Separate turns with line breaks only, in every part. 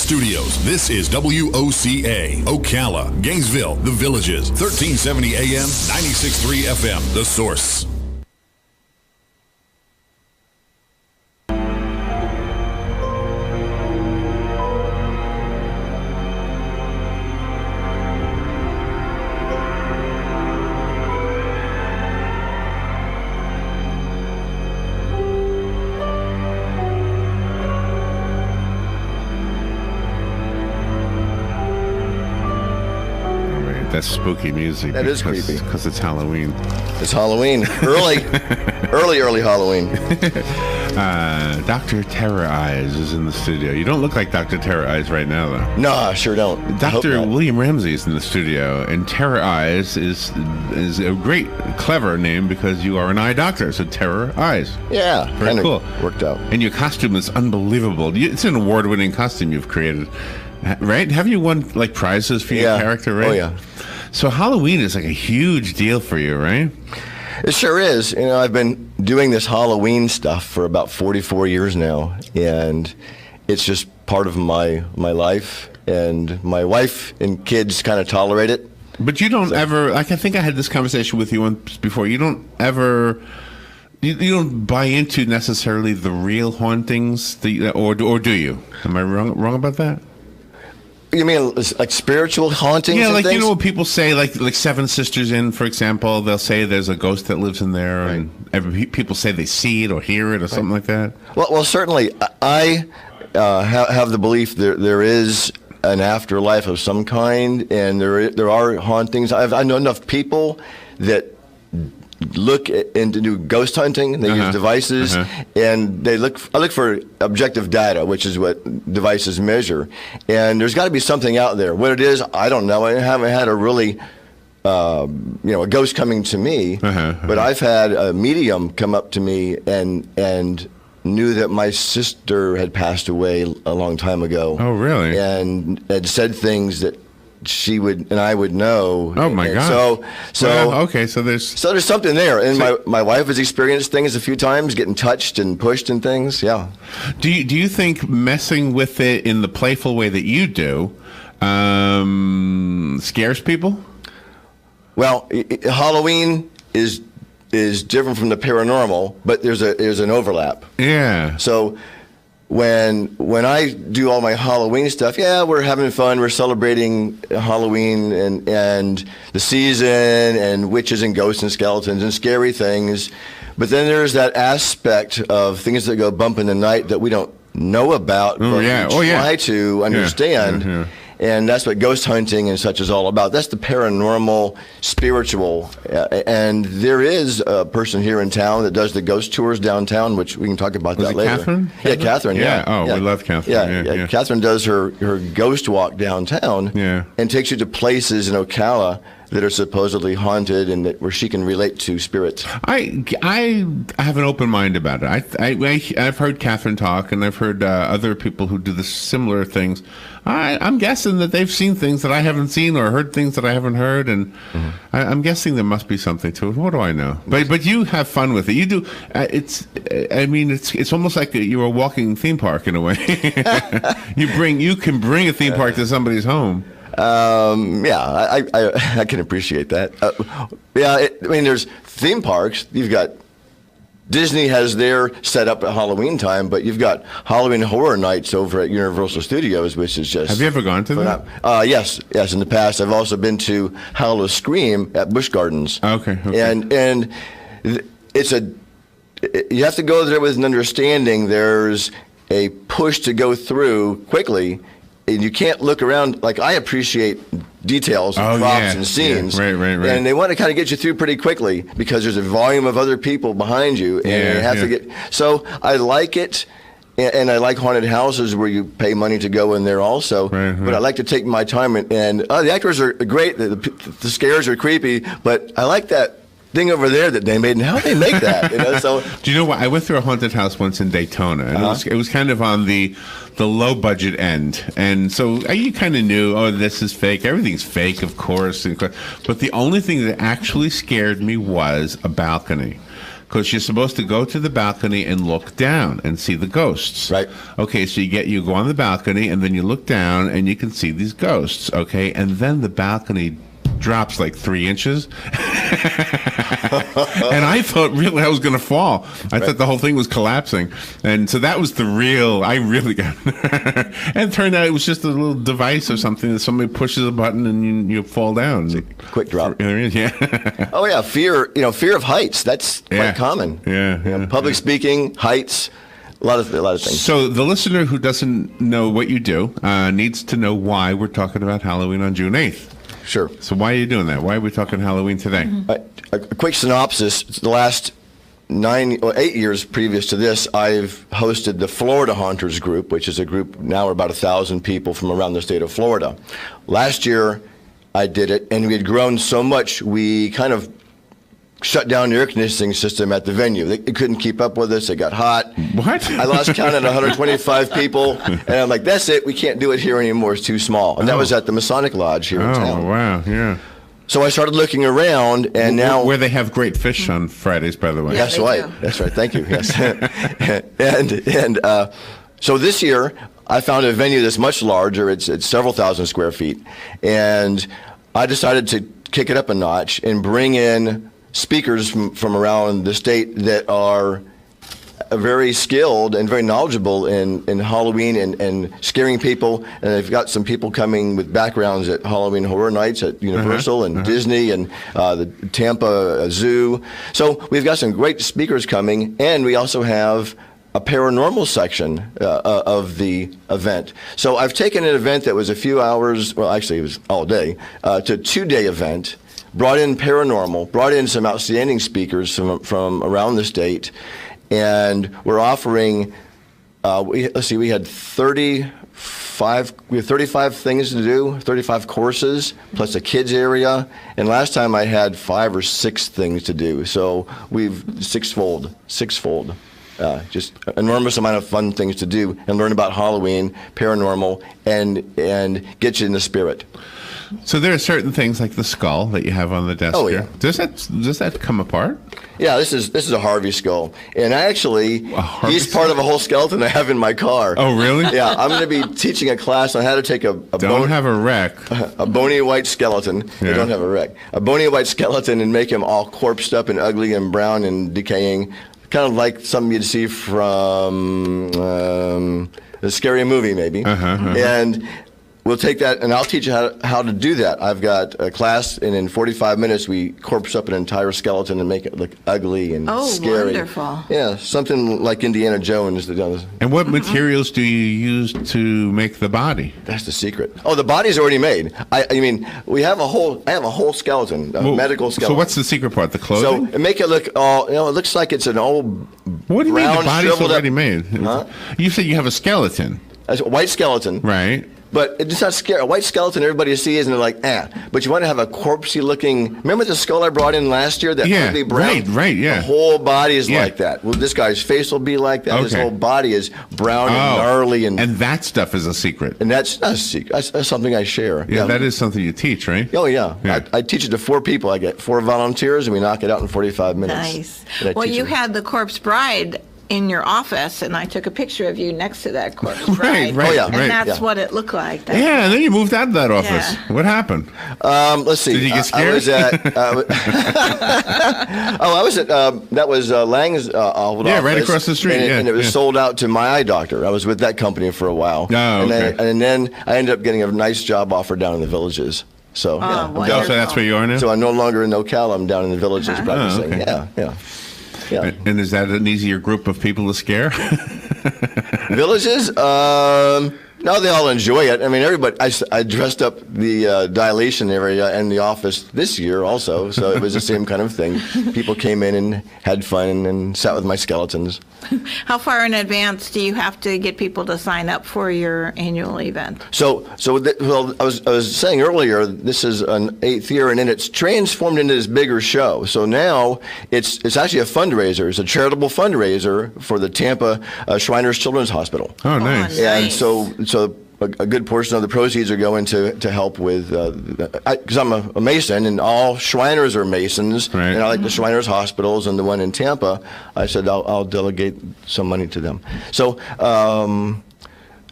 Studios, this is WOCA, Ocala, Gainesville, The Villages, 1370 AM, 96.3 FM, The Source.
That's spooky music.
That is creepy.
Because it's Halloween.
It's Halloween. early Halloween.
Dr. Terror Eyes is in the studio. You don't look like Dr. Terror Eyes right now, though.
No, I sure don't.
Dr. William Ramsey is in the studio, and Terror Eyes is a great, clever name because you are an eye doctor, so Terror Eyes.
Yeah.
Very cool.
Worked out.
And your costume is unbelievable. It's an award-winning costume you've created, right? Have you won, like, prizes for your character, right?
Oh, yeah.
So Halloween is like a huge deal for you, right?
It sure is. You know, I've been doing this Halloween stuff for about 44 years now, and it's just part of my life, and my wife and kids kind of tolerate it.
But you don't ever, like, I think I had this conversation with you once before, you don't ever, you don't buy into necessarily the real hauntings, or do you? Am I wrong about that?
You mean like spiritual hauntings?
Yeah, like
things?
You know what people say, like Seven Sisters Inn, for example. They'll say there's a ghost that lives in there, right. And people say they see it or hear it or something like that.
Well, certainly, I have the belief there is an afterlife of some kind, and there are hauntings. I know enough people that look into do ghost hunting. They use devices, and I look for objective data, which is what devices measure. And there's got to be something out there. What it is, I don't know. I haven't had a really, a ghost coming to me, but I've had a medium come up to me and knew that my sister had passed away a long time ago.
Oh, really?
And had said things that she would and I would know.
Oh my God!
So
there's
something there, and my wife has experienced things a few times, getting touched and pushed and things. Yeah.
Do you think messing with it in the playful way that you do scares people?
Well, Halloween is different from the paranormal, but there's an overlap.
Yeah.
So when I do all my Halloween stuff, we're having fun. We're celebrating Halloween and the season and witches and ghosts and skeletons and scary things. But then there's that aspect of things that go bump in the night that we don't know about, but we try to understand. Yeah. And that's what ghost hunting and such is all about. That's the paranormal, spiritual. And there is a person here in town that does the ghost tours downtown, which we can talk about that later.
Catherine?
Yeah, Catherine.
Yeah. Oh, we love Catherine.
Yeah. Catherine does her ghost walk downtown and takes you to places in Ocala that are supposedly haunted and where she can relate to spirits.
I have an open mind about it. I've heard Catherine talk, and I've heard other people who do the similar things. I'm guessing that they've seen things that I haven't seen or heard things that I haven't heard, and I'm guessing there must be something to it. What do I know? But you have fun with it. You do. It's almost like you're a walking theme park in a way. You can bring a theme park to somebody's home.
I can appreciate that. There's theme parks. You've got Disney has their set up at Halloween time, but you've got Halloween Horror Nights over at Universal Studios, which is just...
Have you ever gone to that?
Yes, in the past. I've also been to Howl-o-scream at Busch Gardens.
Okay.
And it's you have to go there with an understanding. There's a push to go through quickly, and you can't look around. Like, I appreciate details and props and scenes.
Right.
And they want to kind of get you through pretty quickly because there's a volume of other people behind you, and you have to get. So I like it, and I like haunted houses where you pay money to go in there also.
Right.
But I like to take my time, and the actors are great. The scares are creepy, but I like that thing over there that they made, and how they make that. So
do you know what? I went through a haunted house once in Daytona, and it was kind of on the low budget end, and so you kind of knew, this is fake. Everything's fake, of course. But the only thing that actually scared me was a balcony. because you're supposed to go to the balcony and look down and see the ghosts.
Right.
Okay, so you go on the balcony and then you look down and you can see these ghosts. Okay, and then the balcony drops like 3 inches. And I thought really I was going to fall. I thought the whole thing was collapsing. And so that was I really got and it turned out it was just a little device or something that somebody pushes a button and you fall down.
Quick drop.
Yeah.
Oh yeah, fear of heights. That's quite common.
Yeah.
Public speaking, heights, a lot of things.
So the listener who doesn't know what you do needs to know why we're talking about Halloween on June 8th.
Sure.
So why are you doing that? Why are we talking Halloween today?
A quick synopsis. The last 8 years previous to this, I've hosted the Florida Haunters group, which is a group now about 1,000 people from around the state of Florida. Last year, I did it, and we had grown so much, we kind of shut down the air conditioning system at the venue. It couldn't keep up with us. It got hot.
What?
I lost count at 125 people, and I'm like, that's it. We can't do it here anymore. It's too small. And that was at the Masonic Lodge here in town.
Oh, wow, yeah.
So I started looking around, and now...
Where they have great fish on Fridays, by the way.
Yeah, that's right. That's right. Thank you. Yes. So this year, I found a venue that's much larger. It's several thousand square feet. And I decided to kick it up a notch and bring in speakers from around the state that are very skilled and very knowledgeable in Halloween and scaring people. And I've got some people coming with backgrounds at Halloween Horror Nights at Universal and Disney and the Tampa Zoo. So we've got some great speakers coming, and we also have a paranormal section of the event. So I've taken an event that was a few hours, well actually it was all day, to a 2-day event, brought in paranormal, brought in some outstanding speakers from around the state, and we're offering, we had 35 things to do, 35 courses, plus a kids area, and last time I had 5 or 6 things to do, so we've sixfold. Just enormous amount of fun things to do and learn about Halloween, paranormal, and get you in the spirit.
So there are certain things like the skull that you have on the desk here. Does that come apart?
Yeah, this is a Harvey skull, and he's part of a whole skeleton I have in my car.
Oh, really?
Yeah, I'm going to be teaching a class on how to take a bony white skeleton.
Yeah.
They don't have a wreck. A bony white skeleton and make him all corpsed up and ugly and brown and decaying, kind of like something you'd see from a scary movie, maybe. And we'll take that, and I'll teach you how to do that. I've got a class, and in 45 minutes, we corpse up an entire skeleton and make it look ugly and scary.
Oh, wonderful.
Yeah, something like Indiana Jones.
And what materials do you use to make the body?
That's the secret. Oh, the body's already made. I mean, I have a whole skeleton, medical skeleton.
So what's the secret part, the clothing?
So make it look all, it looks like it's an old
What do you mean the body's already
up
made?
Huh?
You said you have a skeleton.
A white skeleton.
Right.
But it's not scary. A white skeleton everybody sees and they're like, But you want to have a corpsey looking. Remember the skull I brought in last year? That ugly brown?
Right, yeah.
The whole body is like that. Well, this guy's face will be like that.
Okay.
His whole body is brown and gnarly. And
that stuff is a secret.
And that's not a secret. That's something I share.
Yeah, that is something you teach, right?
Oh, yeah. I teach it to 4 people. I get 4 volunteers, and we knock it out in 45 minutes.
Nice. Well, you had the corpse bride in your office, and I took a picture of you next to that corpse bride.
Right.
Oh, yeah.
And that's what it looked like.
Yeah, and then you moved out of that office.
Yeah.
What happened?
Let's see.
Did you get scared?
I was at. That was Lang's old office.
Right across the street.
And it was sold out to my eye doctor. I was with that company for a while.
Oh, okay.
And then I ended up getting a nice job offer down in the Villages. So,
wonderful.
So that's where you are now?
So I'm no longer in Ocala. I'm down in the Villages practicing.
Okay.
Yeah.
And is that an easier group of people to scare?
Villages? No, they all enjoy it. I mean, everybody. I dressed up the dilation area and the office this year also, so it was the same kind of thing. People came in and had fun and sat with my skeletons.
How far in advance do you have to get people to sign up for your annual event?
I was saying earlier, this is an 8th year, and then it's transformed into this bigger show. So now it's actually a fundraiser. It's a charitable fundraiser for the Tampa Shriners Children's Hospital.
Oh, nice.
And so a good portion of the proceeds are going to help with, because I'm a Mason, and all Shriners are Masons,
Right.
and I like the Shriners hospitals, and the one in Tampa, I said I'll delegate some money to them. So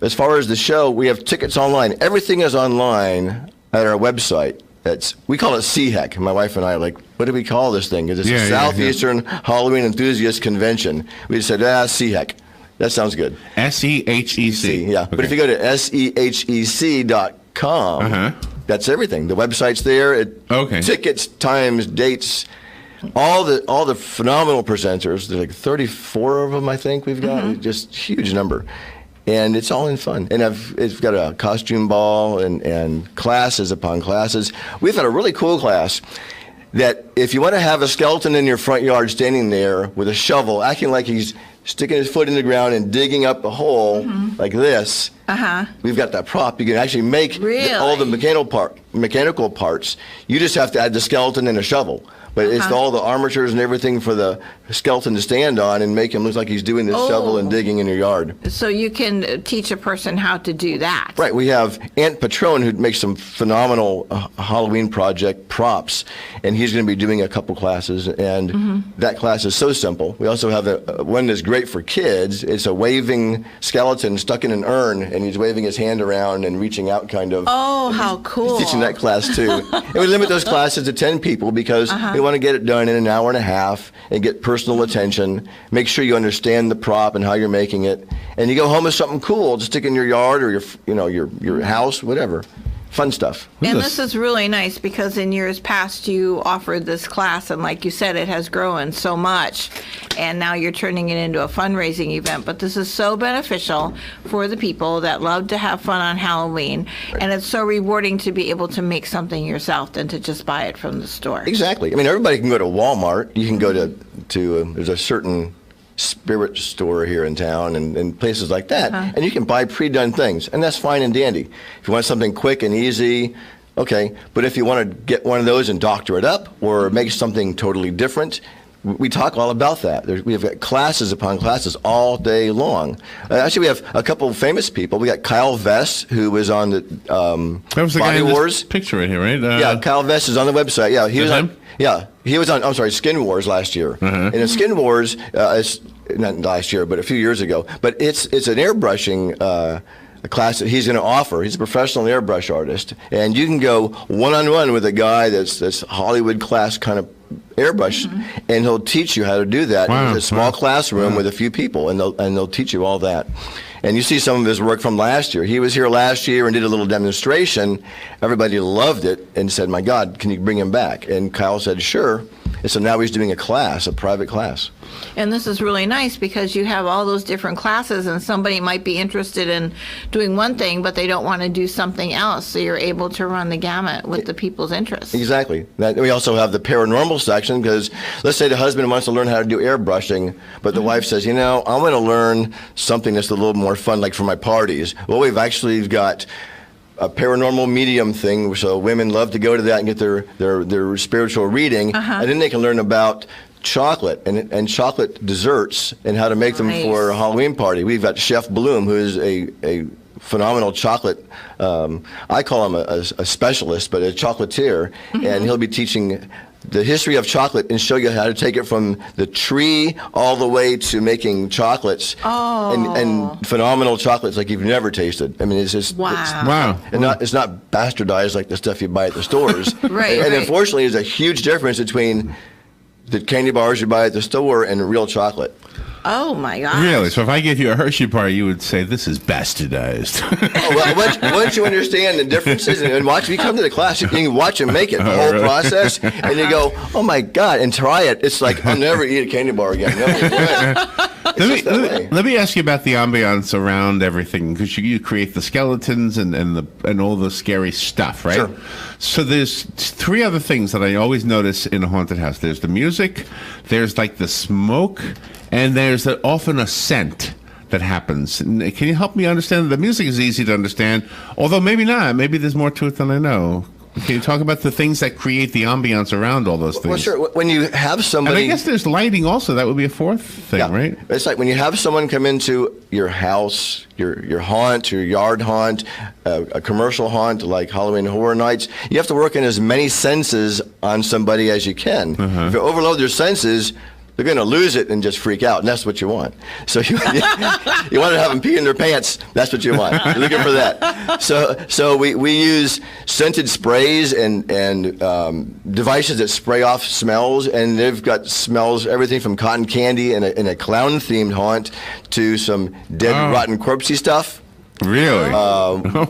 as far as the show, we have tickets online. Everything is online at our website. We call it SEHEC. My wife and I are like, what do we call this thing? Because it's a Southeastern Halloween Enthusiast Convention. We just said, SEHEC. That sounds good.
SEHEC.
Yeah.
Okay.
But if you go to SEHEC.com, that's everything. The website's there. Tickets, times, dates, all the phenomenal presenters. There's like 34 of them, I think we've got. Just huge number. And it's all in fun. And it's got a costume ball and classes upon classes. We've had a really cool class that if you want to have a skeleton in your front yard standing there with a shovel, acting like he's sticking his foot in the ground and digging up a hole like this, we've got that prop. You can actually make all the mechanical parts. You just have to add the skeleton and a shovel. But it's all the armatures and everything for the skeleton to stand on and make him look like he's doing this shovel and digging in your yard.
So you can teach a person how to do that.
Right. We have Aunt Patron, who makes some phenomenal Halloween project props, and he's going to be doing a couple classes, and that class is so simple. We also have one that's great for kids. It's a waving skeleton stuck in an urn, and he's waving his hand around and reaching out kind of.
Oh, how cool.
He's teaching that class, too. And we limit those classes to 10 people because we want to get it done in an hour and a half and get personal attention. Make sure you understand the prop and how you're making it, and you go home with something cool to stick in your yard or your house, whatever. Fun stuff.
And this is really nice because in years past you offered this class, and like you said, it has grown so much, and now you're turning it into a fundraising event. But this is so beneficial for the people that love to have fun on Halloween, and it's so rewarding to be able to make something yourself than to just buy it from the store.
Exactly. I mean, everybody can go to Walmart. You can go to there's a certain spirit store here in town and places like that, and you can buy pre-done things, and that's fine and dandy. If you want something quick and easy, okay, but if you want to get one of those and doctor it up or make something totally different, we talk all about that. We have got classes upon classes all day long. Actually, we have a couple of famous people. We got Kyle Vest, who was on the
that was the
Body
guy in
Wars.
This picture right here, right?
Yeah, Kyle Vest is on the website. Yeah, he was on.
him?
Yeah, he was on. I'm sorry, Skin Wars last year. And in Skin Wars, it's not last year, but a few years ago. But it's an airbrushing class that he's going to offer. He's a professional airbrush artist, and you can go one-on-one with a guy that's Hollywood class kind of airbrush, and he'll teach you how to do that in a small classroom with a few people, and they'll teach you all that. And you see some of his work from last year. He was here last year and did a little demonstration. Everybody loved it and said, "My God, can you bring him back?" And Kyle said, "Sure." And so now he's doing a class, a private class.
And this is really nice because you have all those different classes, and somebody might be interested in doing one thing, but they don't want to do something else. So you're able to run the gamut with the people's interests.
Exactly. We also have the paranormal section because let's say the husband wants to learn how to do airbrushing, but the wife says, I want to learn something that's a little more fun, like for my parties. Well, we've actually got a paranormal medium thing, so women love to go to that and get their spiritual reading, and then they can learn about chocolate and chocolate desserts and how to make them for a Halloween party. We've got Chef Bloom, who is a phenomenal chocolate, I call him a specialist, but a chocolatier, and he'll be teaching the history of chocolate and show you how to take it from the tree all the way to making chocolates and phenomenal chocolates like you've never tasted. I mean, it's just
wow.
It's not bastardized like the stuff you buy at the stores. And unfortunately, there's a huge difference between the candy bars you buy at the store and real chocolate.
Oh my God!
Really? So if I gave you a Hershey bar, you would say this is bastardized.
Once you understand the differences and watch, you come to the class, you can watch them make it, the whole process, and you go, "Oh my God!" and try it. It's like I'll never eat a candy bar again.
Let me ask you about the ambiance around everything, because you create the skeletons and all the scary stuff, right?
Sure.
So there's three other things that I always notice in a haunted house. There's the music, there's like the smoke, and there's often a scent that happens. And can you help me understand? The music is easy to understand, although maybe not. Maybe there's more to it than I know. Can you talk about the things that create the ambiance around all those things?
Well, sure. When you have somebody...
And I guess there's lighting also. That would be a fourth thing, right?
It's like when you have someone come into your house, your haunt, your yard haunt, a commercial haunt like Halloween Horror Nights, you have to work in as many senses on somebody as you can. If you overload their senses, they're going to lose it and just freak out, and that's what you want. So you want to have them pee in their pants. That's what you want. You're looking for that. So we use scented sprays and devices that spray off smells, and they've got smells everything from cotton candy in a clown-themed haunt to some dead, rotten, corpsey stuff.
Really?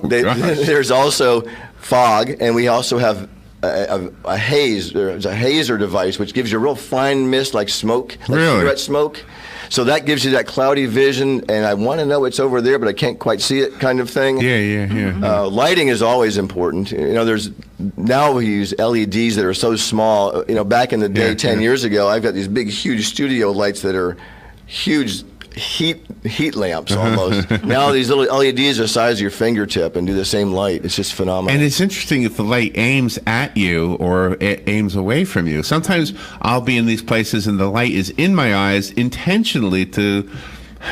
There's also fog, and we also have a haze. There's a hazer device which gives you a real fine mist like smoke, like cigarette smoke. So that gives you that cloudy vision, and I want to know it's over there, but I can't quite see it, kind of thing. Lighting is always important. Now we use LEDs that are so small. Back in the day, 10 years ago, I've got these big, huge studio lights that are huge. Heat lamps almost. Now these little LEDs are the size of your fingertip and do the same light. It's just phenomenal.
And it's interesting if the light aims at you or it aims away from you. Sometimes I'll be in these places and the light is in my eyes intentionally to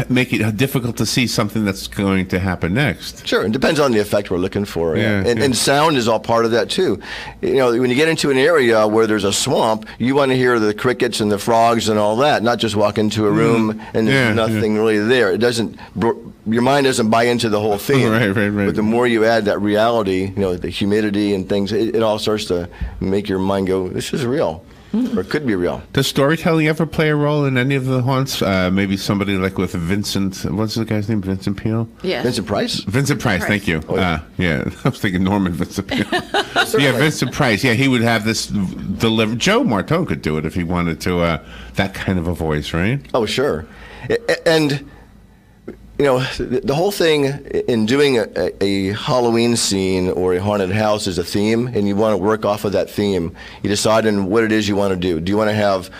make it difficult to see something that's going to happen next.
Sure, it depends on the effect we're looking for. And sound is all part of that too. When you get into an area where there's a swamp, you want to hear the crickets and the frogs and all that, not just walk into a room and there's nothing really there. It doesn't. Your mind doesn't buy into the whole thing.
Right.
But the more you add that reality, the humidity and things, it all starts to make your mind go, this is real. Or it could be real.
Does storytelling ever play a role in any of the haunts? Maybe somebody like with Vincent, what's the guy's name? Vincent Peale?
Yes.
Vincent Price?
Vincent Price, thank you. Oh, yeah. I was thinking Norman Vincent Peale. Vincent Price. Yeah, he would have this delivered. Joe Martone could do it if he wanted to, that kind of a voice, right?
Oh, sure. And... the whole thing in doing a Halloween scene or a haunted house is a theme, and you want to work off of that theme. You decide on what it is you want to do. Do you want to have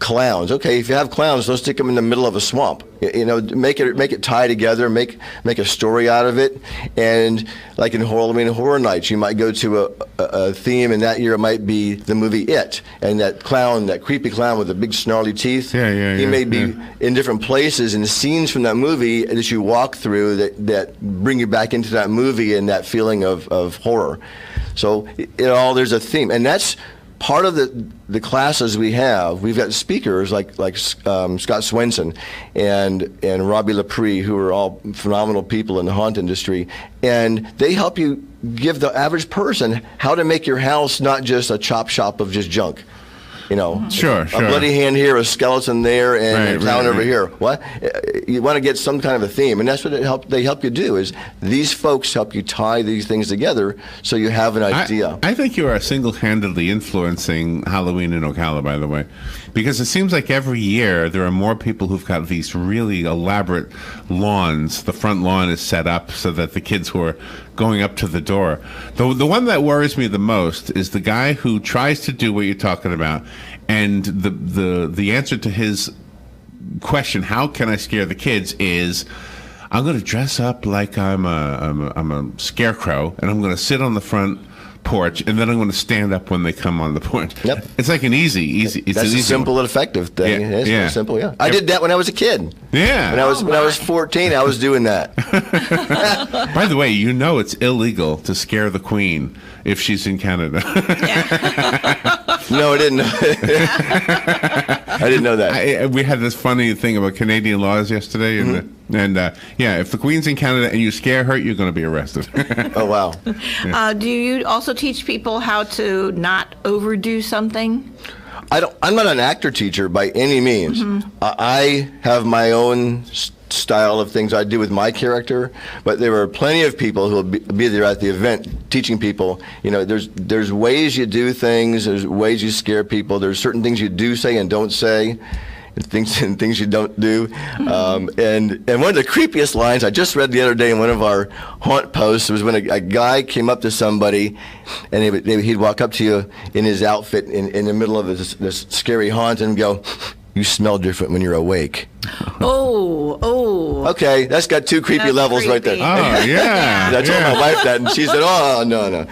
clowns? Okay, if you have clowns, don't stick them in the middle of a swamp. Make it tie together, make a story out of it. And like in Halloween Horror Nights, you might go to a theme, and that year it might be the movie It, and that clown, that creepy clown with the big snarly teeth. He may be in different places, and scenes from that movie that you walk through that bring you back into that movie and that feeling of horror. So there's a theme, and that's part of the classes we have. We've got speakers like Scott Swenson and Robbie Lepre, who are all phenomenal people in the haunt industry, and they help you give the average person how to make your house not just a chop shop of just junk.
Sure.
A bloody hand here, a skeleton there, and a clown over here. What? You want to get some kind of a theme, and that's what they help you do, is these folks help you tie these things together so you have an idea.
I think you are single-handedly influencing Halloween in Ocala, by the way, because it seems like every year there are more people who've got these really elaborate lawns. The front lawn is set up so that the kids who are going up to the door. The one that worries me the most is the guy who tries to do what you're talking about, and the answer to his question, how can I scare the kids, is I'm going to dress up like I'm a scarecrow, and I'm going to sit on the front porch, and then I'm going to stand up when they come on the porch. Yep. It's like an easy. It's
That's a simple and effective thing. Yeah. It's very simple. Yeah. I did that when I was a kid.
Yeah.
When I was 14, I was doing that.
By the way, it's illegal to scare the Queen if she's in Canada.
No, I didn't know. I didn't know that.
We had this funny thing about Canadian laws yesterday, and if the Queen's in Canada and you scare her, you're going to be arrested.
Oh, wow.
Yeah. Do you also teach people how to not overdo something?
I'm not an actor teacher by any means. I have my own style of things I do with my character, but there are plenty of people who will be there at the event teaching people. There's ways you do things, there's ways you scare people, there's certain things you do say and don't say, and things you don't do. And one of the creepiest lines I just read the other day in one of our haunt posts was when a guy came up to somebody, and he'd walk up to you in his outfit in the middle of this scary haunt and go, you smell different when you're awake.
Oh.
Okay, that's got two creepy
That's
levels right there.
creepy.
Oh, yeah.
I told my wife that, and she said, "Oh, no."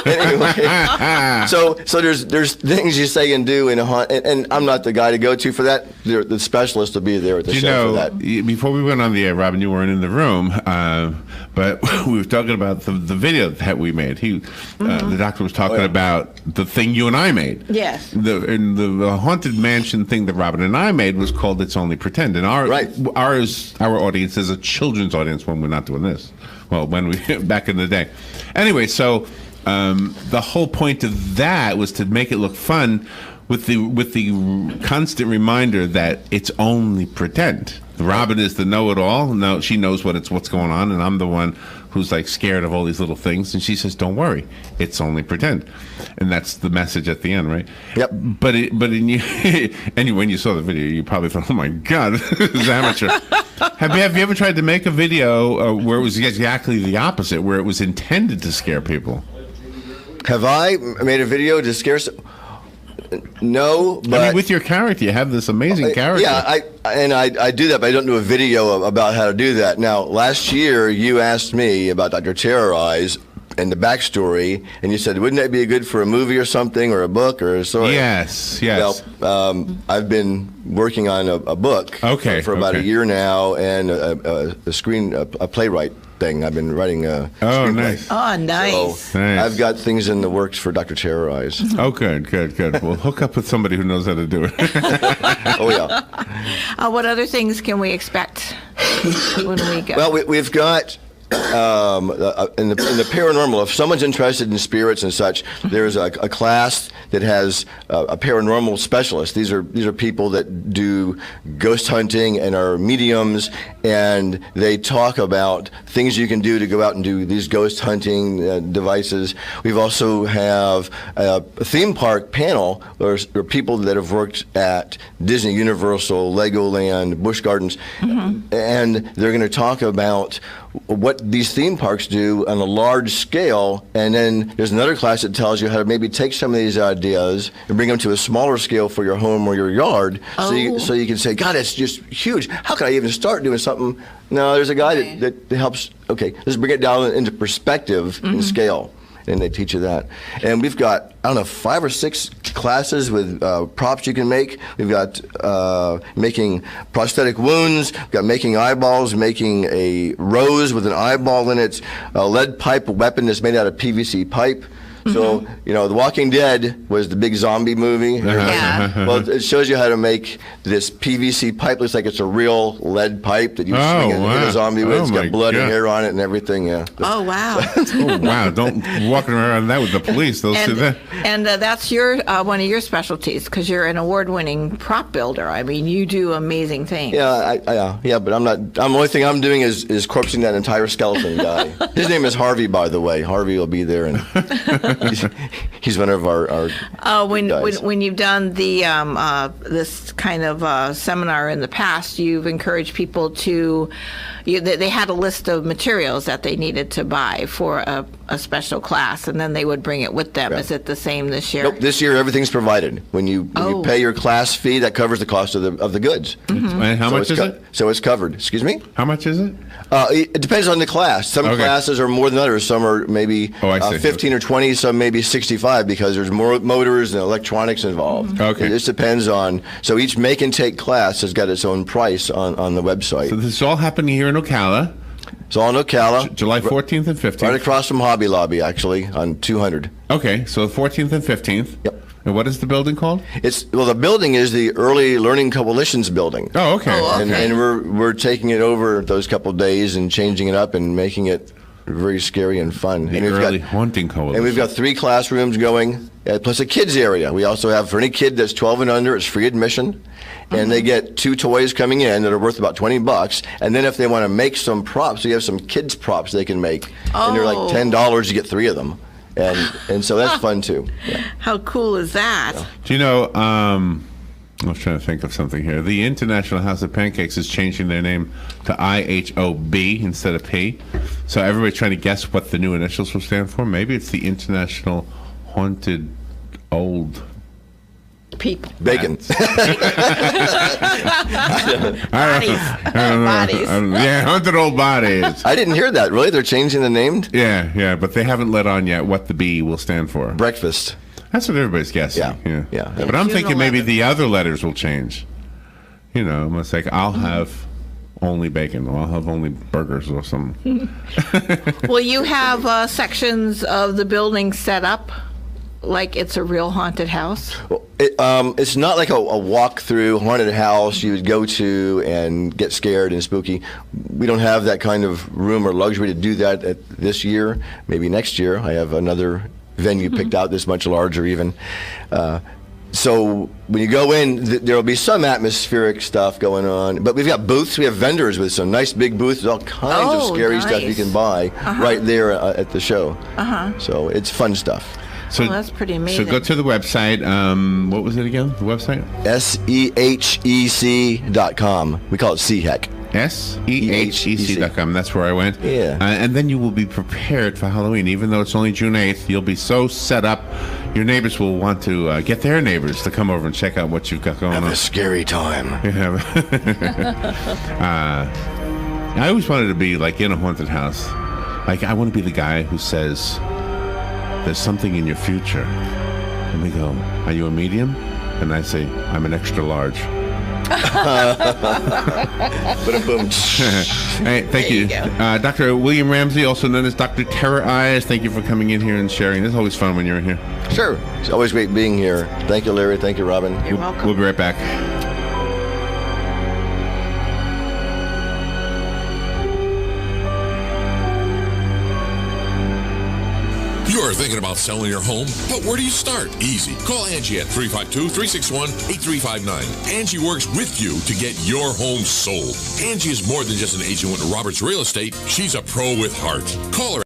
Anyway, so there's things you say and do in a haunt, and I'm not the guy to go to for that. The specialist will be there at the show for that.
Before we went on the air, Robin, you weren't in the room, but we were talking about the video that we made. The doctor was talking about the thing you and I made.
Yes.
The haunted mansion thing that Robin and I made was called "It's Only Pretend," and our audience is a children's audience when we're not doing this. Well, when we back in the day. Anyway, so the whole point of that was to make it look fun, with the constant reminder that it's only pretend. Robin is the know-it-all. No, she knows what's going on, and I'm the one who's like scared of all these little things. And she says, "Don't worry, it's only pretend," and that's the message at the end, right?
Yep.
But when you saw the video, you probably thought, "Oh my God, this is amateur." Have you ever tried to make a video where it was exactly the opposite, where it was intended to scare people?
Have I made a video to scare? No, but
I mean, with your character, you have this amazing character.
Yeah, I do that, but I don't do a video about how to do that. Now, last year you asked me about Dr. Terrorize and the backstory, and you said, "Wouldn't that be good for a movie or something, or a book or a story?"
Yes.
Well, I've been working on a book for about a year now, and a playwright thing. I've been writing a screenplay.
Nice.
Oh, nice.
So I've got things in the works for Dr. Terrorize.
Oh, good. Well, hook up with somebody who knows how to do it.
Oh, yeah.
What other things can we expect when we go?
Well, we've got in the paranormal. If someone's interested in spirits and such, there's a class that has a paranormal specialist. These are people that do ghost hunting and are mediums, and they talk about things you can do to go out and do these ghost hunting devices. We've also have a theme park panel where people that have worked at Disney, Universal, Legoland, Busch Gardens, and they're going to talk about what these theme parks do on a large scale, and then there's another class that tells you how to maybe take some of these ideas and bring them to a smaller scale for your home or your yard, so you can say, "God, it's just huge. How can I even start doing something?" No, there's a guy that helps. Okay, let's bring it down into perspective and scale. And they teach you that. And we've got, 5 or 6 classes with props you can make. We've got making prosthetic wounds, we've got making eyeballs, making a rose with an eyeball in it, a lead pipe, a weapon that's made out of PVC pipe. So, The Walking Dead was the big zombie movie.
Yeah.
Well, it shows you how to make this PVC pipe. Looks like it's a real lead pipe that you swing and hit a zombie with. It's got blood and hair on it and everything, yeah.
Oh, wow.
Oh, wow. Don't walk around that with the police. They'll see that.
And that's one of your specialties, because you're an award-winning prop builder. I mean, you do amazing things.
Yeah, but I'm not. The only thing I'm doing is corpsing that entire skeleton guy. His name is Harvey, by the way. Harvey will be there, and he's one of our
when you've done the this kind of seminar in the past, you've encouraged people to. They had a list of materials that they needed to buy for a special class, and then they would bring it with them.
Right.
Is it the same this year?
Nope. This year, everything's provided. When you pay your class fee, that covers the cost of the goods.
And how much is it?
So it's covered. Excuse me?
How much is it?
It depends on the class. Some classes are more than others. Some are maybe 15 or 20. Some maybe 65 because there's more motors and electronics involved.
Okay.
It just depends on. So each make and take class has got its own price on the website.
So this is all happening here in Ocala.
It's all in Ocala.
July 14th and 15th.
Right across from Hobby Lobby, actually, on 200.
Okay, so 14th and 15th.
Yep.
And what is the building called?
The building is the Early Learning Coalition's building.
Oh, okay.
And we're taking it over those couple of days and changing it up and making it very scary and fun.
The Early Haunting Coalition.
And we've got 3 classrooms going, plus a kids area. We also have, for any kid that's 12 and under, it's free admission. And they get 2 toys coming in that are worth about $20. And then if they want to make some props, we have some kids props they can make. And they're like $10, you get 3 of them. And so that's fun too. Yeah.
How cool is that?
Yeah.
Do you know, I was trying to think of something here. The International House of Pancakes is changing their name to IHOB instead of P. So everybody's trying to guess what the new initials will stand for. Maybe it's the International Haunted Old
people?
Bacon.
Bodies.
Yeah, haunted old bodies.
I didn't hear that. Really? They're changing the name?
Yeah, but they haven't let on yet what the B will stand for.
Breakfast.
That's what everybody's guessing.
Yeah.
But I'm
June
thinking maybe
11th.
the other letters will change. You know, it's like I'll have only bacon, or I'll have only burgers or something.
Will you have sections of the building set up like it's a real haunted house?
It's not like a walk-through haunted house you would go to and get scared and spooky. We don't have that kind of room or luxury to do that this year. Maybe next year. I have another venue picked out that's much larger even. So when you go in, there will be some atmospheric stuff going on. But we've got booths. We have vendors with some nice big booths with all kinds of scary stuff you can buy right there at the show. So it's fun stuff.
So
that's pretty amazing.
So go to the website. What was it again? The website?
SEHEC.com. We call it SEHEC.
SEHEC.com. That's where I went.
Yeah.
And then you will be prepared for Halloween. Even though it's only June 8th, you'll be so set up. Your neighbors will want to get their neighbors to come over and check out what you've got going on.
Have a scary time.
Yeah. I always wanted to be like in a haunted house. Like I want to be the guy who says, "There's something in your future," and they go, "Are you a medium?" And I say, "I'm an extra large."
Boom.
Hey, thank you. Dr. William Ramsey, also known as Dr. Terror Eyes, thank you for coming in here and sharing. It's always fun when you're in here.
Sure. It's always great being here. Thank you, Larry. Thank you, Robin.
You're welcome.
We'll be right back.
You're thinking about selling your home, but where do you start? Easy. Call Angie at 352-361-8359. Angie works with you to get your home sold. Angie is more than just an agent with Roberts Real Estate. She's a pro with heart. Call her